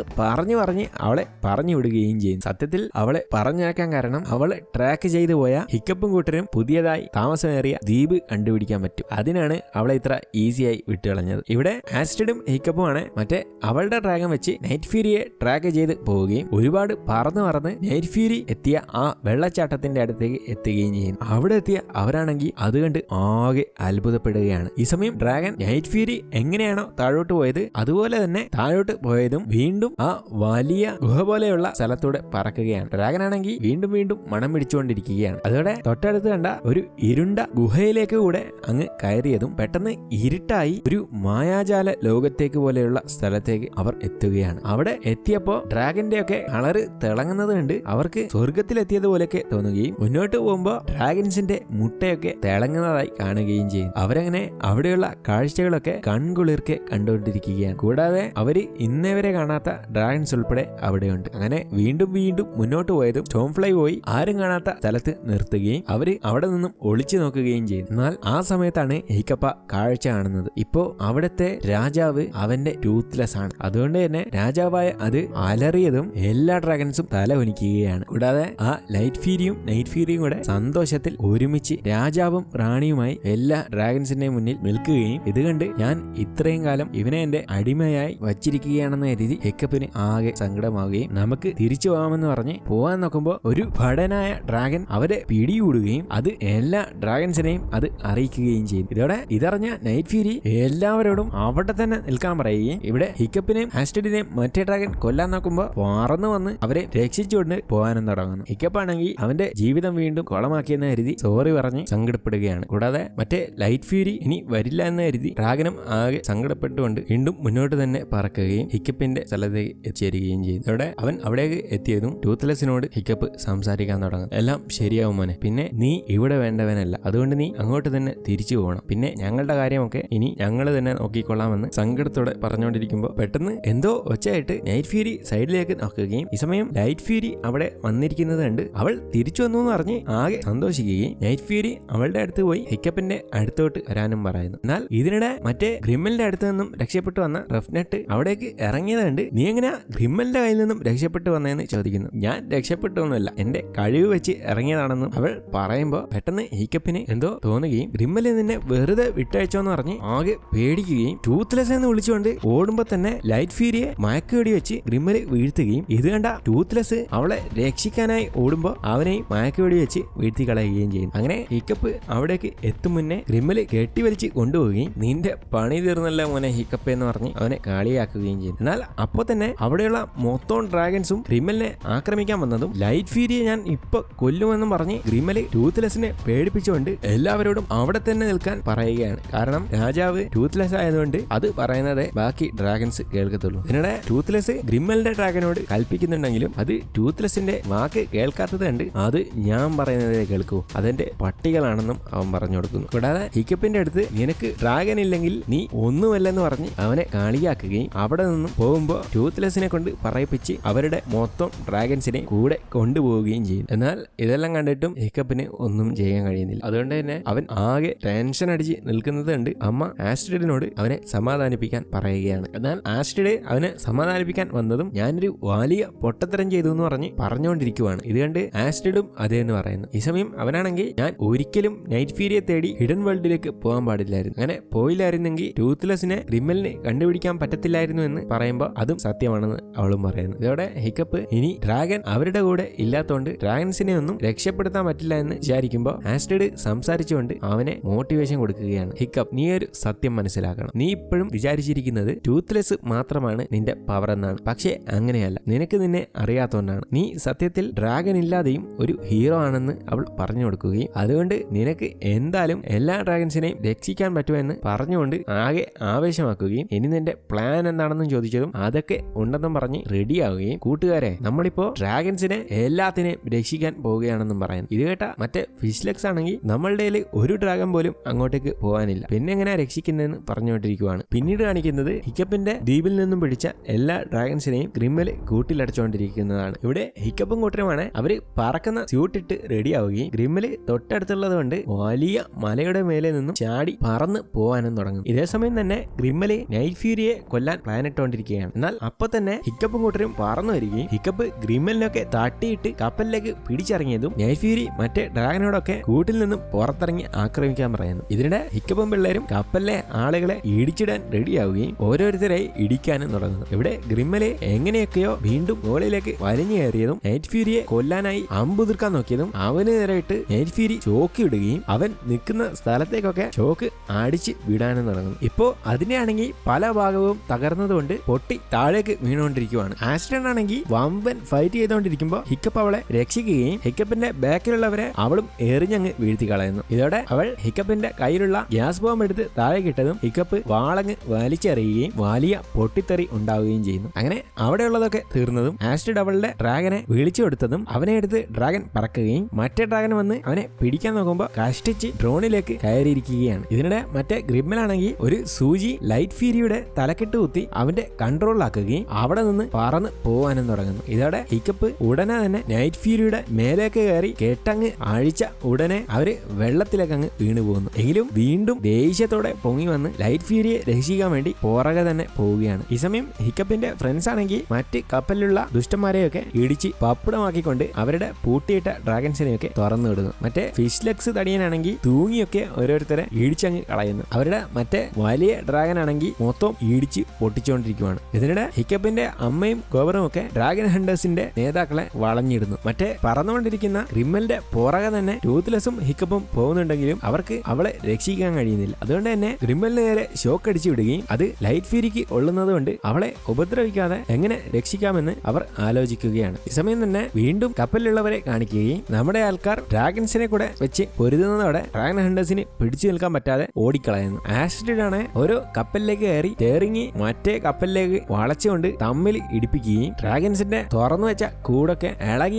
പറഞ്ഞ് അവളെ പറഞ്ഞു വിടുകയും ചെയ്യും. സത്യത്തിൽ അവളെ പറഞ്ഞയക്കാൻ കാരണം അവളെ ട്രാക്ക് ചെയ്തു പോയ ഹിക്കപ്പും കൂട്ടരും പുതിയതായി താമസമേറിയ ദ്വീപ് കണ്ടുപിടിക്കാൻ പറ്റും, അതിനാണ് അവളെ ഇത്ര ഈസിയായി വിട്ടുകളഞ്ഞത്. ഇവിടെ ആസിഡും ഹിക്കപ്പുമാണ് മറ്റേ അവളുടെ ഡ്രാഗൻ വെച്ച് നൈറ്റ് ഫ്യൂരിയെ ട്രാക്ക് ചെയ്ത് പോവുകയും ഒരുപാട് പറന്ന് നൈറ്റ് ഫ്യൂരി എത്തിയ ആ വെള്ളച്ചാട്ടത്തിന്റെ അടുത്തേക്ക് എത്തുകയും ചെയ്യുന്നു. അവിടെ എത്തിയ അവരാണെങ്കിൽ അത് കണ്ട് ആകെ അത്ഭുതപ്പെടുകയാണ്. ഈ സമയം ഡ്രാഗൻ നൈറ്റ് ഫ്യൂരി എങ്ങനെയാണോ താഴോട്ട് പോയത് അതുപോലെ തന്നെ താഴോട്ട് പോയതും വീണ്ടും ആ വലിയ ഗുഹ പോലെയുള്ള സ്ഥലത്തൂടെ പറക്കുകയാണ്. ഡ്രാഗൻ ആണെങ്കിൽ വീണ്ടും മണം പിടിച്ചുകൊണ്ടിരിക്കുകയാണ്. അതോടെ തൊട്ടടുത്ത് കണ്ട ഒരു ഇരുണ്ട ഗുഹയിലേക്ക് കൂടെ അങ്ങ് കയറിയതും പെട്ടെന്ന് ഇരുട്ടായി ഒരു മായാജാല ലോകത്തേക്ക് പോലെയുള്ള സ്ഥലത്തേക്ക് അവർ എത്തുകയാണ്. അവിടെ എത്തിയപ്പോ ഡ്രാഗന്റെ ഒക്കെ കളറ് തിളങ്ങുന്നത് കണ്ട് അവർക്ക് സ്വർഗത്തിലെത്തിയതുപോലെയൊക്കെ തോന്നുകയും മുന്നോട്ട് പോകുമ്പോ ഡ്രാഗൻസിന്റെ മുട്ടയൊക്കെ തിളങ്ങുന്നതായി കാണുകയും ചെയ്യും. അവരങ്ങനെ അവിടെയുള്ള കാഴ്ച കാഴ്ചകളൊക്കെ കൺകുളിർക്കെ കണ്ടുകൊണ്ടിരിക്കുകയാണ്. കൂടാതെ അവര് ഇന്നേവരെ കാണാത്ത ഡ്രാഗൺസ് ഉൾപ്പെടെ അവിടെയുണ്ട്. അങ്ങനെ വീണ്ടും വീണ്ടും മുന്നോട്ട് പോയതും സ്റ്റോംഫ്ലൈ പോയി ആരും കാണാത്ത സ്ഥലത്ത് നിർത്തുകയും അവര് അവിടെ നിന്നും ഒളിച്ചു നോക്കുകയും ചെയ്തു. എന്നാൽ ആ സമയത്താണ് ഹിക്കപ്പ കാഴ്ച കാണുന്നത്. ഇപ്പോ അവിടുത്തെ രാജാവ് അവന്റെ ടൂത്ത്ലെസ് ആണ്. അതുകൊണ്ട് തന്നെ രാജാവായ അത് അലറിയതും എല്ലാ ഡ്രാഗൺസും തല ഒനിക്കുകയാണ്. കൂടാതെ ആ ലൈറ്റ് ഫ്യൂരിയും നൈറ്റ് ഫ്യൂരിയും കൂടെ സന്തോഷത്തിൽ ഒരുമിച്ച് രാജാവും റാണിയുമായി എല്ലാ ഡ്രാഗൺസിന്റെ മുന്നിൽ നിൽക്കുകയും ഇത് കണ്ട് ഞാൻ ഇത്രയും കാലം ഇവനെ എന്റെ അടിമയായി വച്ചിരിക്കുകയാണെന്ന് കരുതി ഹിക്കപ്പിന് ആകെ സങ്കടമാവുകയും നമുക്ക് തിരിച്ചു പോകാമെന്ന് പറഞ്ഞ് പോവാൻ നോക്കുമ്പോൾ ഒരു ഭടനായ ഡ്രാഗൺ അവരെ പിടികൂടുകയും അത് എല്ലാ ഡ്രാഗൺസിനെയും അത് അറിയിക്കുകയും ചെയ്തു. ഇതോടെ ഇതറിഞ്ഞ നൈറ്റ് ഫ്യൂരി എല്ലാവരോടും അവിടെ തന്നെ നിൽക്കാൻ പറയുകയും ഇവിടെ ഹിക്കപ്പിനെയും ആസ്റ്റഡിനെയും മറ്റേ ഡ്രാഗൺ കൊല്ലാൻ നോക്കുമ്പോൾ പറന്നു വന്ന് അവരെ രക്ഷിച്ചുകൊണ്ട് പോകാനും തുടങ്ങുന്നു. ഹിക്കപ്പാണെങ്കിൽ അവന്റെ ജീവിതം വീണ്ടും കുളമാക്കിയെന്ന് കരുതി സോറി പറഞ്ഞ് സങ്കടപ്പെടുകയാണ്. കൂടാതെ മറ്റേ ലൈറ്റ് ഫ്യൂരി ഇനി വരില്ല എന്ന് കരുതി ഡ്രാഗനും ആകെ സങ്കടപ്പെട്ടുകൊണ്ട് വീണ്ടും മുന്നോട്ട് തന്നെ പറക്കുകയും ഹിക്കപ്പിന്റെ സ്ഥലത്തേക്ക് എത്തിച്ചേരുകയും ചെയ്തു. ഇതോടെ അവൻ അവിടേക്ക് എത്തിയതും ടൂത്ത്ലെസിനോട് ഹിക്കപ്പ് സംസാരിക്കാൻ തുടങ്ങും. എല്ലാം ശരിയാവും മോനെ, പിന്നെ നീ ഇവിടെ വേണ്ടവനല്ല, അതുകൊണ്ട് നീ അങ്ങോട്ട് തന്നെ തിരിച്ചു പോകണം. പിന്നെ ഞങ്ങളുടെ കാര്യമൊക്കെ ഇനി ഞങ്ങൾ തന്നെ നോക്കിക്കൊള്ളാമെന്ന് സങ്കടത്തോടെ പറഞ്ഞുകൊണ്ടിരിക്കുമ്പോൾ പെട്ടെന്ന് എന്തോ ഒച്ചയായിട്ട് നൈറ്റ് ഫ്യൂരി സൈഡിലേക്ക് നോക്കുകയും ഈ സമയം ലൈറ്റ് ഫ്യൂരി അവിടെ വന്നിരിക്കുന്നത് കണ്ട് അവൾ തിരിച്ചു വന്നു എന്ന് പറഞ്ഞ് ആകെ സന്തോഷിക്കുകയും നൈറ്റ് ഫ്യൂരി അവളുടെ അടുത്ത് പോയി ഹിക്കപ്പിന്റെ അടുത്തോട്ട് വരാനും പറയുന്നു. എന്നാൽ ഇതിനിടെ മറ്റേ ഗ്രിമ്മലിന്റെ അടുത്ത് നിന്നും രക്ഷപ്പെട്ടു വന്ന റഫ്നെട്ട് അവിടേക്ക് ഇറങ്ങിയത് കണ്ട് നീ എങ്ങനെയാ ഗ്രിമ്മലിന്റെ കയ്യിൽ നിന്നും രക്ഷപ്പെട്ടു വന്നതെന്ന് ചോദിക്കുന്നു. ഞാൻ രക്ഷപ്പെട്ടൊന്നുമല്ല, എന്റെ കഴിവ് വെച്ച് ഇറങ്ങിയതാണെന്നും അവൾ പറയുമ്പോൾ പെട്ടെന്ന് ഹിക്കപ്പിന് എന്തോ തോന്നുകയും ഗ്രിമ്മലിൽ നിന്നെ വെറുതെ വിട്ടയച്ചോന്ന് പറഞ്ഞ് ആകെ പേടിക്കുകയും ടൂത്ത്ലെസ് എന്ന് വിളിച്ചുകൊണ്ട് ഓടുമ്പോ തന്നെ ലൈറ്റ് ഫ്യൂരിയെ മയക്കുവെടി വെച്ച് ഗ്രിമ്മല് വീഴ്ത്തുകയും ഇത് കണ്ട ടൂത്ത്ലെസ് അവളെ രക്ഷിക്കാനായി ഓടുമ്പോ അവനെയും മയക്കുവെടി വെച്ച് വീഴ്ത്തി കളയുകയും ചെയ്യും. അങ്ങനെ ഹിക്കപ്പ് അവിടേക്ക് എത്തും മുന്നേ ഗ്രിമ്മല് കെട്ടിവലിച്ച് കൊണ്ടുപോവുകയും നിന്റെ പണി തീർന്നല്ല മോനെ ഹിക്കപ്പ് എന്ന് പറഞ്ഞ് അവനെ കാളിയാക്കുകയും ചെയ്യും. എന്നാൽ അപ്പോ തന്നെ അവിടെയുള്ള മൊത്തം ഡ്രാഗൺസും ഗ്രിമ്മലിനെ ആക്രമിക്കാൻ വന്നതും ലൈറ്റ് ഫ്യൂരിയെ ഞാൻ ഇപ്പൊ കൊല്ലുമെന്നും പറഞ്ഞ് ഗ്രിമ്മല് ടൂത്ത്ലെസിനെ പേടിപ്പിച്ചുകൊണ്ട് എല്ലാവരോടും അവിടെ തന്നെ നിൽക്കാൻ പറയുകയാണ്. കാരണം രാജാവ് ടൂത്ത്ലെസ് ആയതുകൊണ്ട് അത് പറയുന്നത് ബാക്കി ഡ്രാഗൺസ് കേൾക്കത്തുള്ളൂ. ഇതിനിടെ ടൂത്ത്ലെസ് ഗ്രിമ്മലിന്റെ ഡ്രാഗനോട് കൽപ്പിക്കുന്നുണ്ടെങ്കിലും അത് ടൂത്ത്ലെസിന്റെ വാക്ക് കേൾക്കാത്തത് കണ്ട് അത് ഞാൻ പറയുന്നതേ കേൾക്കൂ, അതെന്റെ പട്ടികളാണെന്നും അവൻ പറഞ്ഞു കൊടുക്കുന്നു. കൂടാതെ ഹിക്കപ്പിന്റെ അടുത്ത് നിനക്ക് ഡ്രാഗൻ ഇല്ലെങ്കിൽ നീ ഒന്നുമല്ലെന്ന് പറഞ്ഞ് അവനെ കാളിയാക്കുകയും അവിടെ നിന്നും പോകുമ്പോൾ ടൂത്ത്ലെസിനെ കൊണ്ട് പറയിപ്പിച്ച് അവരുടെ മൊത്തം ഡ്രാഗൻസിനെ കൂടെ കൊണ്ടുപോവുകയും ചെയ്യും. എന്നാൽ ഇതെല്ലാം കണ്ടിട്ടും ഹിക്കപ്പിന് ഒന്നും ചെയ്യാൻ കഴിയുന്നില്ല. അതുകൊണ്ട് തന്നെ അവൻ ആകെ ടെൻഷൻ അടിച്ച് നിൽക്കുന്നത് കണ്ട് അമ്മ ആസ്ട്രിഡിനോട് അവനെ സമാധാനിപ്പിക്കാൻ പറയുകയാണ്. എന്നാൽ ആസ്ട്രിഡ് അവനെ സമാധാനിപ്പിക്കാൻ വന്നതും ഞാനൊരു വലിയ പൊട്ടത്തരം ചെയ്തു എന്ന് പറഞ്ഞ് പറഞ്ഞുകൊണ്ടിരിക്കുവാണ്. ഇത് കണ്ട് ആസ്ട്രിഡും അതേ എന്ന് പറയുന്നു. ഈ സമയം അവനാണെങ്കിൽ ഞാൻ ഒരിക്കലും നൈറ്റ് ഫ്യൂരിയെ തേടി ഹിഡൻ വേൾഡിലേക്ക് പോകാൻ പാടില്ലായിരുന്നു, അങ്ങനെ പോയില്ലായിരുന്നെങ്കിൽ ടൂത്ത്ലെസിനെ ഗ്രിമ്മലിനെ കണ്ടുപിടിക്കാൻ പറ്റത്തില്ലായിരുന്നു എന്ന് പറയുമ്പോൾ അതും സത്യമാണെന്ന് അവളും പറയുന്നു. ഇതോടെ ഹിക്കപ്പ് ഇനി ഡ്രാഗൻ അവരുടെ കൂടെ ഇല്ലാത്തോണ്ട് ഡ്രാഗൻസിനെ ഒന്നും രക്ഷപ്പെടുത്താൻ പറ്റില്ല എന്ന് വിചാരിക്കുമ്പോൾ ആസ്ട്രിഡ് സംസാരിച്ചുകൊണ്ട് അവനെ മോട്ടിവേഷൻ കൊടുക്കുകയാണ്. ഹിക്കപ്പ്, നീ ഒരു സത്യം മനസ്സിലാക്കണം. നീ ഇപ്പോഴും വിചാരിച്ചിരിക്കുന്നത് ടൂത്ത്ലെസ് മാത്രമാണ് നിന്റെ പവർ എന്നാണ്. പക്ഷേ അങ്ങനെയല്ല, നിനക്ക് നിന്നെ അറിയാത്തോണ്ടാണ്. നീ സത്യത്തിൽ ഡ്രാഗൻ ഇല്ലാതെയും ഒരു ഹീറോ ആണെന്ന് അവൾ പറഞ്ഞു കൊടുക്കുകയും അതുകൊണ്ട് നിനക്ക് എന്തായാലും എല്ലാ ഡ്രാഗൻസിനെയും രക്ഷിക്കാൻ പറ്റുമെന്ന് പറഞ്ഞുകൊണ്ട് ആകെ ആവേശമാക്കുകയും ഇനി നിന്റെ പ്ലാൻ എന്താണെന്നും ചോദിച്ചതും അതൊക്കെ ഉണ്ടെന്നും പറഞ്ഞ് റെഡിയാവുകയും കൂട്ടുകാരെ നമ്മളിപ്പോ ഡ്രാഗൻസിനെ എല്ലാത്തിനെയും രക്ഷിക്കാൻ പോവുകയാണെന്നും പറയുന്നു. ഇത് കേട്ട മറ്റേ ഫിഷ്ലെക്സ് ആണെങ്കിൽ നമ്മളുടെ ഒരു ഡ്രാഗൺ പോലും അങ്ങോട്ടേക്ക് പോകാനില്ല, പിന്നെ എങ്ങനെയാ രക്ഷിക്കുന്നതെന്ന് പറഞ്ഞുകൊണ്ടിരിക്കുവാണ്. പിന്നീട് കാണിക്കുന്നത് ഹിക്കപ്പിന്റെ ദ്വീപിൽ നിന്നും പിടിച്ച എല്ലാ ഡ്രാഗൻസിനെയും ഗ്രിമ്മല് കൂട്ടിലടച്ചുകൊണ്ടിരിക്കുന്നതാണ്. ഇവിടെ ഹിക്കപ്പും കൂട്ടരുമാണ് അവര് പറക്കുന്ന സ്യൂട്ടിട്ട് റെഡിയാവുകയും ഗ്രിമ്മല് തൊട്ടടുത്തുള്ളത് കൊണ്ട് വലിയ മലയുടെ മേലെ നിന്നും ചാടി പറന്ന് പോകാനും തുടങ്ങും. ഇതേ സമയം തന്നെ ഗ്രിമ്മല് നൈറ്റ് ഫ്യൂരിയെ കൊല്ലാൻ പ്ലാൻ ഇട്ടുകൊണ്ടിരിക്കുകയാണ്. എന്നാൽ അപ്പൊ തന്നെ ഹിക്കപ്പും കൂട്ടരും പറന്നു വരികയും ഹിക്കപ്പ് ഗ്രിമ്മലിനൊക്കെ തട്ടിയിട്ട് കപ്പലിലേക്ക് പിടിച്ചിറങ്ങിയതും നൈറ്റ് ഫ്യൂരി മറ്റേ ഡ്രാഗനോടൊക്കെ കൂട്ടിൽ നിന്നും പുറത്തിറങ്ങി ആക്രമിക്കാൻ പറയുന്നു. ഇതിനിടെ ഹിക്കപ്പും പിള്ളേരും കപ്പലിലെ ആളുകളെ ഇടിച്ചിടാൻ റെഡിയാവുകയും ഓരോരുത്തരായി ഇടിക്കാനും തുടങ്ങുന്നു. ഇവിടെ ഗ്രിമ്മല് എങ്ങനെയൊക്കെയോ വീണ്ടും മുകളിലേക്ക് വലിഞ്ഞു കയറിയതും നൈറ്റ് ഫ്യൂരിയെ കൊല്ലാനായി അമ്പുതിർക്കാൻ നോക്കിയതും അവന് നേരായിട്ട് നൈറ്റ് ഫ്യൂരി ചോക്ക് ഇടുകയും അവൻ നിൽക്കുന്ന സ്ഥലത്തേക്കൊക്കെ ചോക്ക് അടിച്ച് വിടാനും തുടങ്ങുന്നു. ഇപ്പോ അതിനെയാണെങ്കിൽ പല ഭാഗവും തകർന്നതുകൊണ്ട് പൊട്ടി താഴേക്ക് വീണുകൊണ്ടിരിക്കുവാണ്. ആസ്ട്രിഡ് ആണെങ്കിൽ വമ്പൻ ഫൈറ്റ് ചെയ്തുകൊണ്ടിരിക്കുമ്പോൾ ഹിക്കപ്പ് അവളെ രക്ഷിക്കുകയും ഹിക്കപ്പിന്റെ ബാക്കിലുള്ളവരെ അവളും എറിഞ്ഞങ്ങ് വീഴ്ത്തി കളയുന്നു. ഇതോടെ അവൾ ഹിക്കപ്പിന്റെ കയ്യിലുള്ള ഗ്യാസ് ബോംബ് എടുത്ത് താഴെ കിട്ടതും ഹിക്കപ്പ് വാളങ്ങ് വലിച്ചെറിയുകയും വലിയ പൊട്ടിത്തെറി ഉണ്ടാവുകയും ചെയ്യുന്നു. അങ്ങനെ അവിടെയുള്ളതൊക്കെ തീർന്നതും ആസ്ട്രിഡ് അവളുടെ ഡ്രാഗനെ വിളിച്ചു കൊടുത്തതും അവനെ എടുത്ത് ഡ്രാഗൻ പറക്കുകയും മറ്റേ ഡ്രാഗൻ വന്ന് അവനെ പിടിക്കാൻ നോക്കുമ്പോൾ കഷ്ടിച്ച് ഡ്രോണിലേക്ക് കയറിയിരിക്കുകയാണ്. ഇതിനിടെ മറ്റേ ഗ്രിമ്മൽ ഗ്രിമ്മലാണെങ്കിൽ ഒരു സൂചി ലൈറ്റ് ഫ്യൂരിയുടെ തലക്കെട്ട് കുത്തി അവന്റെ കൺട്രോളിലാക്കുകയും അവിടെ നിന്ന് പറന്ന് പോവാനും തുടങ്ങുന്നു. ഇതോടെ ഹിക്കപ്പ് ഉടനെ തന്നെ നൈറ്റ് ഫ്യൂരിയുടെ മേലേക്ക് കയറി കെട്ടങ്ങ് അഴിച്ച ഉടനെ അവര് വെള്ളത്തിലേക്ക് അങ്ങ് വീണു പോകുന്നു. എങ്കിലും വീണ്ടും ദേഷ്യത്തോടെ പൊങ്ങി വന്ന് ലൈറ്റ് ഫ്യൂരിയെ രക്ഷിക്കാൻ വേണ്ടി പുറകെ തന്നെ പോവുകയാണ്. ഈ സമയം ഹിക്കപ്പിന്റെ ഫ്രണ്ട്സ് ആണെങ്കിൽ മറ്റ് കപ്പലിലുള്ള ദുഷ്ടന്മാരെയൊക്കെ ഇടിച്ച് പപ്പടമാക്കിക്കൊണ്ട് അവരുടെ പൂട്ടിയിട്ട ഡ്രാഗൺസിനെയൊക്കെ തുറന്നു വിടുന്നു. മറ്റേ ഫിഷ് ലെഗ്സ് തടിയനാണെങ്കിൽ തൂങ്ങിയൊക്കെ ഓരോരുത്തരെ ഇടിച്ചങ്ങ് കളയുന്നു. അവരുടെ മറ്റേ വലിയ ഡ്രാഗൻ ആണെങ്കിൽ മൊത്തം ഇടിച്ച് പൊട്ടിച്ചുകൊണ്ടിരിക്കുകയാണ്. ഇതിനിടെ ഹിക്കപ്പിന്റെ അമ്മയും ഗോബറും ഒക്കെ ഡ്രാഗൺ ഹണ്ടേഴ്സിന്റെ നേതാക്കളെ വളഞ്ഞിടുന്നു. മറ്റേ പറന്നുകൊണ്ടിരിക്കുന്ന ഗ്രിമ്മലിന്റെ പുറകെ തന്നെ ടൂത്ത്ലെസ്സും ഹിക്കപ്പും പോകുന്നുണ്ടെങ്കിലും അവർക്ക് അവളെ രക്ഷിക്കാൻ കഴിയുന്നില്ല. അതുകൊണ്ട് തന്നെ ഗ്രിമ്മലിന് നേരെ ഷോക്ക് അടിച്ചു വിടുകയും അത് ലൈറ്റ് ഫ്യൂരിക്ക് ഉള്ളുന്നത് കൊണ്ട് അവളെ ഉപദ്രവിക്കാതെ എങ്ങനെ രക്ഷിക്കാമെന്ന് അവർ ആലോചിക്കുകയാണ്. ഈ സമയം തന്നെ വീണ്ടും കപ്പലിലുള്ളവരെ കാണിക്കുകയും നമ്മുടെ ആൾക്കാർ ഡ്രാഗൺസിനെ കൂടെ വെച്ച് പൊരുതുന്നതോടെ ഡ്രാഗൺ ഹണ്ടേഴ്സിന് പിടിച്ചു നിൽക്കാൻ പറ്റാതെ ഓടിക്കളയുന്നു. ആസ്ട്രിഡ് ആണ് ഓരോ കപ്പലിലേക്ക് കയറി തേറിങ്ങി മറ്റേ കപ്പലിലേക്ക് വളച്ചുകൊണ്ട് തമ്മിൽ ഇടിപ്പിക്കുകയും ഡ്രാഗൺസിന്റെ തുറന്നു വെച്ച കൂടൊക്കെ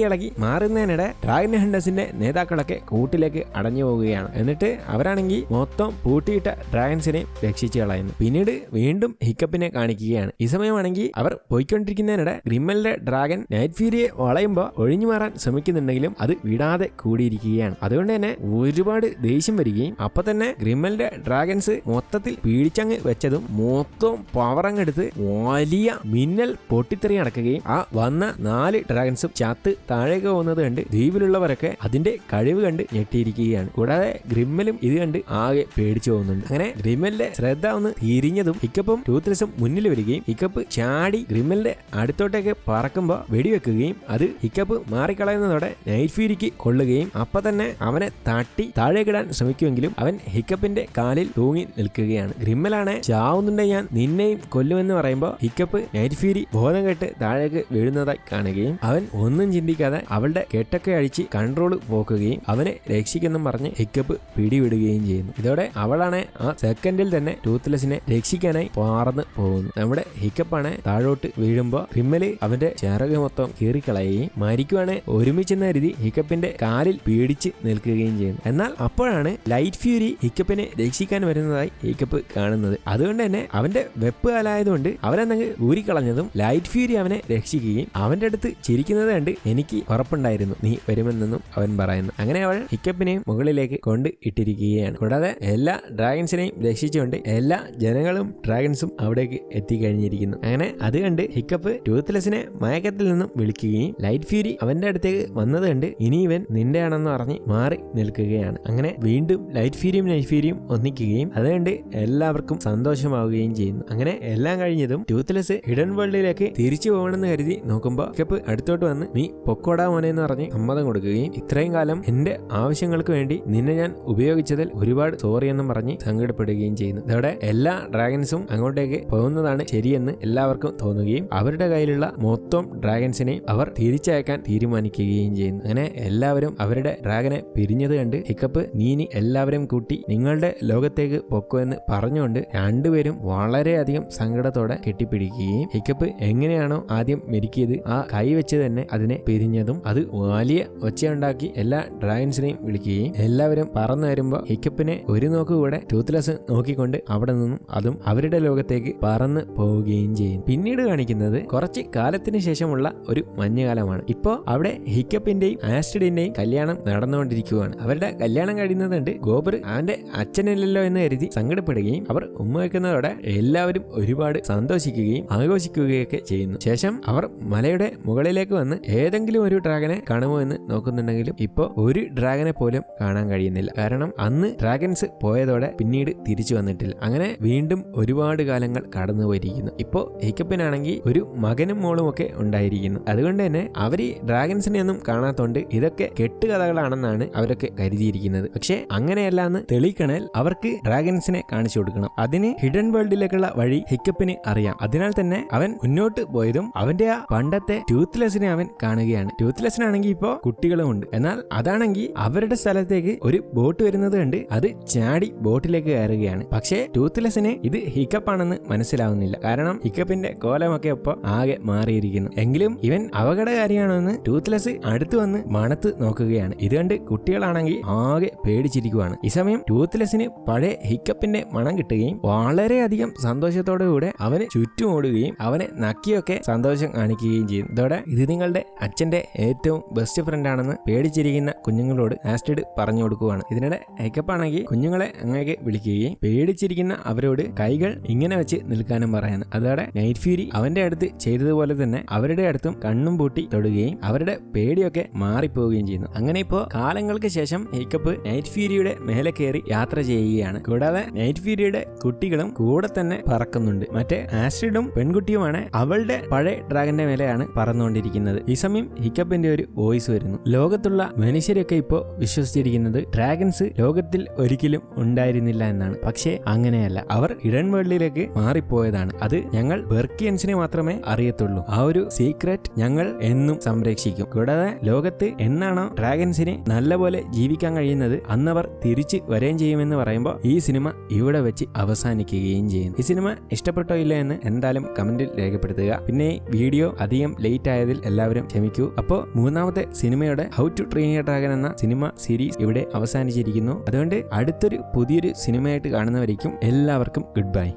ഇളകി മാറുന്നതിനിടെ ഡ്രാഗൺ ഹണ്ടേഴ്സിന്റെ നേതാക്കളൊക്കെ കൂട്ടിലേക്ക് അടഞ്ഞു പോവുകയാണ്. എന്നിട്ട് അവരാണെങ്കിൽ മൊത്തം പൂട്ടിയിട്ട ഡ്രാഗൺസിനെ രക്ഷിച്ചു കളയുന്നു. പിന്നീട് വീണ്ടും ഹിക്കപ്പിനെ കാണിക്കുകയാണ്. ഈ സമയമാണെങ്കിൽ അവർ പോയിക്കൊണ്ടിരിക്കുന്നതിനിടെ ഗ്രിമ്മലിന്റെ ഡ്രാഗൺ നൈറ്റ് ഫ്യൂരിയെ വളയുമ്പോൾ ഒഴിഞ്ഞു മാറാൻ ശ്രമിക്കുന്നുണ്ടെങ്കിലും അത് വിടാതെ കൂടിയിരിക്കുകയാണ്. അതുകൊണ്ട് തന്നെ ഒരുപാട് ദേഷ്യം വരികയും അപ്പൊ തന്നെ ഗ്രിമ്മലിന്റെ ഡ്രാഗൺസ് മൊത്തത്തിൽ പീഡിച്ചങ്ങ് വെച്ചതും മൊത്തം പവറങ്ങെടുത്ത് വലിയ മിന്നൽ പൊട്ടിത്തെറി നടക്കുകയും ആ വന്ന 4 ഡ്രാഗൺസും ചത്ത് താഴേക്ക് പോകുന്നത് കണ്ട് ദ്വീപിലുള്ളവരൊക്കെ അതിന്റെ കഴിവ് കണ്ട് ഞെട്ടിയിരിക്കുകയാണ്. കൂടാതെ ഗ്രിമ്മലും ഇത് കണ്ട് ആകെ പേടിച്ചു പോകുന്നുണ്ട്. അങ്ങനെ ഗ്രിമ്മലിന്റെ ശ്രദ്ധ ഒന്ന് തിരിഞ്ഞതും ഹിക്കപ്പും ടൂത്ത്ലെസ്സും മുന്നിൽ വരികയും ഹിക്കപ്പ് ചാടി ഗ്രിമ്മലിന്റെ അടുത്തോട്ടേക്ക് പറക്കുമ്പോൾ വെടിവെക്കുകയും അത് ഹിക്കപ്പ് മാറിക്കളയുന്നതോടെ നൈറ്റ് ഫ്യൂരിക്ക് കൊള്ളുകയും അപ്പൊ തന്നെ അവനെ തട്ടി താഴേക്കിടാൻ ശ്രമിക്കുമെങ്കിലും അവൻ ഹിക്കപ്പിന്റെ കാലിൽ തൂങ്ങി നിൽക്കുകയാണ്. ഗ്രിമ്മലാണ് ചാവുന്നുണ്ട് ഞാൻ നിന്നെയും കൊല്ലുമെന്ന് പറയുമ്പോൾ ഹിക്കപ്പ് നൈറ്റ് ഫ്യൂരി ബോധം കെട്ട് താഴേക്ക് വീഴുന്നതായി കാണുകയും അവൻ ഒന്നും ചിന്തിക്കാതെ അവളുടെ കെട്ടൊക്കെ അഴിച്ച് കൺട്രോൾ പോക്കുകയും അവനെ രക്ഷിക്കെന്നും പറഞ്ഞ് ഹിക്കപ്പ് പിടിവിടുകയും ചെയ്യുന്നു. ഇതോടെ അവളാണ് ആ സെക്കൻഡിൽ തന്നെ ടൂത്ത്ലെസ്സിനെ രക്ഷിക്കാനായി പറന്ന് പോകുന്നു. നമ്മുടെ ഹിക്കപ്പാണ് താഴോട്ട് വീഴുമ്പോൾ ഗ്രിമ്മല് അവന്റെ ചിറക് മൊത്തം കീറിക്കളയുകയും മരിക്കുവാണ് ഒരുമിച്ചെന്ന് കരുതി ഹിക്കപ്പിന്റെ കാലിൽ പീഡിച്ച് നിൽക്കുകയും ചെയ്യുന്നു. എന്നാൽ അപ്പോഴാണ് ലൈറ്റ് ഫ്യൂരി ഹിക്കപ്പിനെ രക്ഷിക്കാൻ വരുന്നതായി ഹിക്കപ്പ് കാണുന്നത്. അതുകൊണ്ട് തന്നെ അവന്റെ വെപ്പ് കാലായതുകൊണ്ട് അവനെന്നങ്ങ് ഊരിക്കളഞ്ഞതും ലൈറ്റ് ഫ്യൂരി അവനെ രക്ഷിക്കുകയും അവന്റെ അടുത്ത് ചിരിക്കുന്നത് കണ്ട് എനിക്ക് ഉറപ്പുണ്ടായിരുന്നു നീ വരുമെന്നും അവൻ പറയുന്നു. അങ്ങനെ അവൾ ഹിക്കപ്പിനെയും മുകളിലേക്ക് കൊണ്ട് ഇട്ടിരിക്കുകയാണ്. കൂടാതെ എല്ലാ ഡ്രാഗൺസിനെയും രക്ഷിച്ചുകൊണ്ട് എല്ലാ ജനങ്ങളും ഡ്രാഗൺസും അവിടേക്ക് എത്തിക്കഴിഞ്ഞിരിക്കുന്നു. അങ്ങനെ അത് കണ്ട് ഹിക്കപ്പ് ടൂത്ത്ലെസ്സിനെ മയക്കത്തിൽ നിന്നും വിളിക്കുകയും ലൈറ്റ് ഫ്യൂരി അവന്റെ അടുത്തേക്ക് വന്നത് കണ്ട് ഇനി ഇവൻ നിന്റെയാണെന്ന് പറഞ്ഞ് മാറി നിൽക്കുകയാണ്. അങ്ങനെ വീണ്ടും ലൈറ്റ് ഫ്യൂരിയും ഒന്നിക്കുകയും അതുകൊണ്ട് എല്ലാവർക്കും സന്തോഷമാവുകയും ചെയ്യുന്നു. അങ്ങനെ എല്ലാം കഴിഞ്ഞതും ടൂത്ത്ലെസ് ഹിഡൻ വേൾഡിലേക്ക് തിരിച്ചു പോകണമെന്ന് കരുതി നോക്കുമ്പോൾ ഹിക്കപ്പ് അടുത്തോട്ട് വന്ന് നീ പൊക്കോടാ മോനെ എന്ന് പറഞ്ഞ് സമ്മതം കൊടുക്കുകയും ഇത്രയും കാലം എന്റെ ആവശ്യങ്ങൾക്ക് വേണ്ടി നിന്നെ ഞാൻ ഉപയോഗിച്ചതിൽ ഒരുപാട് സോറി എന്നും പറഞ്ഞ് സങ്കടപ്പെടുകയും ചെയ്യുന്നു. ഇതോടെ എല്ലാ ഡ്രാഗൺസും അങ്ങോട്ടേക്ക് പോകുന്നതാണ് ശരിയെന്ന് എല്ലാവർക്കും തോന്നുകയും അവരുടെ കയ്യിലുള്ള മൊത്തം ഡ്രാഗൺസിനെയും അവർ തിരിച്ചയക്കാൻ തീരുമാനിക്കുകയും ചെയ്യുന്നു. അങ്ങനെ എല്ലാവരും അവരുടെ ഡ്രാഗനെ പിരിഞ്ഞത് കണ്ട് ഹിക്കപ്പ് നീനി എല്ലാവരും കൂട്ടി നിങ്ങളുടെ ലോകത്തേക്ക് പൊക്കോ എന്ന് പറഞ്ഞുകൊണ്ട് രണ്ടുപേരും വളരെയധികം സങ്കടത്തോടെ കെട്ടിപ്പിടിക്കുകയും ഹിക്കപ്പ് എങ്ങനെയാണോ ആദ്യം മെരുക്കിയത് ആ കൈ വെച്ച് തന്നെ അതിനെ പിരിഞ്ഞതും അത് വലിയ ഒച്ചയുണ്ടാക്കി എല്ലാ ഡ്രാഗൺസിനെയും വിളിക്കുകയും എല്ലാവരും പറന്നു വരുമ്പോൾ ഹിക്കപ്പിനെ ഒരു നോക്കുകൂടെ ടൂത്ത്ലെസ് നോക്കിക്കൊണ്ട് അവിടെ നിന്നും അതും അവരുടെ ലോകത്തേക്ക് പറന്ന് പോവുകയും ചെയ്യും. പിന്നീട് കാണിക്കുന്നത് കുറച്ച് കാലത്തിന് ശേഷമുള്ള ഒരു മഞ്ഞുകാലമാണ്. ഇപ്പോ അവിടെ ഹിക്കപ്പിന്റെയും ആസ്ട്രിഡിന്റെയും കല്യാണം നടന്നുകൊണ്ടിരിക്കുകയാണ്. അവരുടെ കല്യാണം കഴിയുന്നത് കണ്ട് ഗോബർ അവന്റെ അച്ഛനില്ലല്ലോ എന്ന് കരുതി സങ്കടപ്പെടുകയും അവർ ഉമ്മ വെക്കുന്നതോടെ എല്ലാവരും ഒരുപാട് സന്തോഷിക്കുകയും ആഘോഷിക്കുകയൊക്കെ ചെയ്യുന്നു. ശേഷം അവർ മലയുടെ മുകളിലേക്ക് വന്ന് ഏതെങ്കിലും ഒരു ഡ്രാഗനെ കാണുമോ എന്ന് നോക്കുന്നുണ്ടെങ്കിലും ഇപ്പോ ഒരു ഡ്രാഗനെ പോലും കാണാൻ കഴിയുന്നില്ല. കാരണം അന്ന് ഡ്രാഗൺസ് പോയതോടെ പിന്നീട് തിരിച്ചു വന്നിട്ടില്ല. അങ്ങനെ വീണ്ടും ഒരുപാട് കാലങ്ങൾ കടന്നു പോയിരിക്കുന്നു. ഇപ്പോ ഹിക്കപ്പിനാണെങ്കിൽ ഒരു മകനും മോളും ഒക്കെ ഉണ്ടായിരിക്കുന്നു. അതുകൊണ്ട് തന്നെ അവർ ഈ ഡ്രാഗൺസിനെ ഒന്നും കാണാത്തോണ്ട് ഇതൊക്കെ കെട്ടുകഥകളാണെന്നാണ് അവരൊക്കെ കരുതിയിരിക്കുന്നത്. പക്ഷെ അങ്ങനെയല്ല എന്ന് തെളിയിക്കണേൽ അവർക്ക് ഡ്രാഗൺസിനെ കാണിച്ചു കൊടുക്കണം. അതിന് ഹിഡൻ വേൾഡിലേക്കുള്ള വഴി ഹിക്കപ്പിന് അറിയാം. അതിനാൽ തന്നെ അവൻ മുന്നോട്ട് പോയതും അവന്റെ ആ പണ്ടത്തെ ടൂത്ത്ലെസ്സിനെ അവൻ കാണുകയാണ്. ടൂത്ത്ലെസ്സിനാണെങ്കിൽ ഇപ്പോ കുട്ടികളും ഉണ്ട്. എന്നാൽ അതാണെങ്കിൽ അവരുടെ സ്ഥലത്തേക്ക് ഒരു ബോട്ട് വരുന്നത് കണ്ട് അത് ചാടി ബോട്ടിലേക്ക് കയറുകയാണ്. പക്ഷേ ടൂത്ത്ലെസ്സിന് ഇത് ഹിക്കപ്പാണെന്ന് മനസ്സിലാവുന്നില്ല. കാരണം ഹിക്കപ്പിന്റെ കോലമൊക്കെ ഇപ്പൊ ആകെ മാറിയിരിക്കുന്നു. എങ്കിലും ഇവൻ അപകടകാരിയാണോ എന്ന് ടൂത്ത്ലെസ് അടുത്ത് വന്ന് മണത്ത് നോക്കുകയാണ്. ഇത് കണ്ട് കുട്ടികളാണെങ്കിൽ ആകെ പേടിച്ചിരിക്കുവാണ്. ഈ സമയം ടൂത്ത്ലെസ്സിന് പഴയ ഹിക്കപ്പിന്റെ മണം കിട്ടുകയും വളരെയധികം സന്തോഷത്തോടുകൂടെ അവന് ചുറ്റും ഓടുകയും അവനെ നക്കിയൊക്കെ സന്തോഷം കാണിക്കുകയും ചെയ്യും. ഇതോടെ ഇത് നിങ്ങളുടെ അച്ഛന്റെ ഏറ്റവും ബെസ്റ്റ് ഫ്രണ്ട് ആണെന്ന് പേടിച്ചിരിക്കുന്ന കുഞ്ഞുങ്ങളോട് ആസ്ട്രിഡ് പറഞ്ഞു കൊടുക്കുകയാണ്. ഇതിനിടെ ഹിക്കപ്പാണെങ്കിൽ കുഞ്ഞുങ്ങളെ അങ്ങേക്ക് വിളിക്കുകയും പേടിച്ചിരിക്കുന്ന അവരോട് കൈകൾ ഇങ്ങനെ വെച്ച് നിൽക്കാനും പറയുന്നു. അതോടെ നൈറ്റ് ഫ്യൂരി അവന്റെ അടുത്ത് ചെയ്തതുപോലെ തന്നെ അവരുടെ അടുത്തും കണ്ണും പൂട്ടി തൊടുകയും അവരുടെ പേടിയൊക്കെ മാറിപ്പോവുകയും ചെയ്യുന്നു. അങ്ങനെ ഇപ്പോ കാലങ്ങൾക്ക് ശേഷം ഹിക്കപ്പ് നൈറ്റ് ഫ്യൂരിയുടെ മേലെ കയറി യാത്ര ചെയ്യുകയാണ്. കൂടാതെ നൈറ്റ് ഫ്യൂരിയുടെ കുട്ടികളും കൂടെ തന്നെ പറക്കുന്നുണ്ട്. മറ്റേ ആസ്ട്രിഡും പെൺകുട്ടിയുമാണ് അവളുടെ പഴയ ഡ്രാഗന്റെ മേലെയാണ് പറന്നുകൊണ്ടിരിക്കുന്നത്. ഈ സമയം ഹിക്കപ്പിന്റെ ഒരു വോയിസ് വരുന്നു. ലോകത്തുള്ള മനുഷ്യരൊക്കെ ഇപ്പോ വിശ്വസിച്ചിരിക്കുന്നത് ഡ്രാഗൻസ് ലോകത്തിൽ ഒരിക്കലും ഉണ്ടായിരുന്നില്ല എന്നാണ്. പക്ഷേ അങ്ങനെയല്ല, അവർ ഹിഡൻ വേൾഡിലേക്ക് മാറിപ്പോയതാണ്. അത് ഞങ്ങൾ ബെർക്കിയൻസിനെ മാത്രമേ അറിയത്തുള്ളൂ. ആ ഒരു സീക്രറ്റ് ഞങ്ങൾ എന്നും സംരക്ഷിക്കും. കൂടാതെ ലോകത്ത് എന്നാണോ ഡ്രാഗൻസിന് നല്ലപോലെ ജീവിക്കാൻ കഴിയുന്നത് അന്നവർ തിരിച്ച് വരെയും ചെയ്യുമെന്ന് പറയുമ്പോൾ ഈ സിനിമ ഇവിടെ വെച്ച് അവസാനിക്കുകയും ചെയ്യും. ഈ സിനിമ ഇഷ്ടപ്പെട്ടോ ഇല്ല എന്ന് എന്തായാലും കമന്റിൽ രേഖപ്പെടുത്തുക. പിന്നെ വീഡിയോ അധികം ലേറ്റ് ആയതിൽ എല്ലാവരും ക്ഷമിക്കൂ. അപ്പോൾ മൂന്നാമത്തെ സിനിമയുടെ how to train your dragon എന്ന സിനിമ സീരീസ് ഇവിടെ അവസാനിച്ചിരിക്കുന്നു. അതുകൊണ്ട് അടുത്തൊരു പുതിയൊരു സിനിമയായിട്ട് കാണുന്നവരേക്കും എല്ലാവർക്കും ഗുഡ് ബൈ.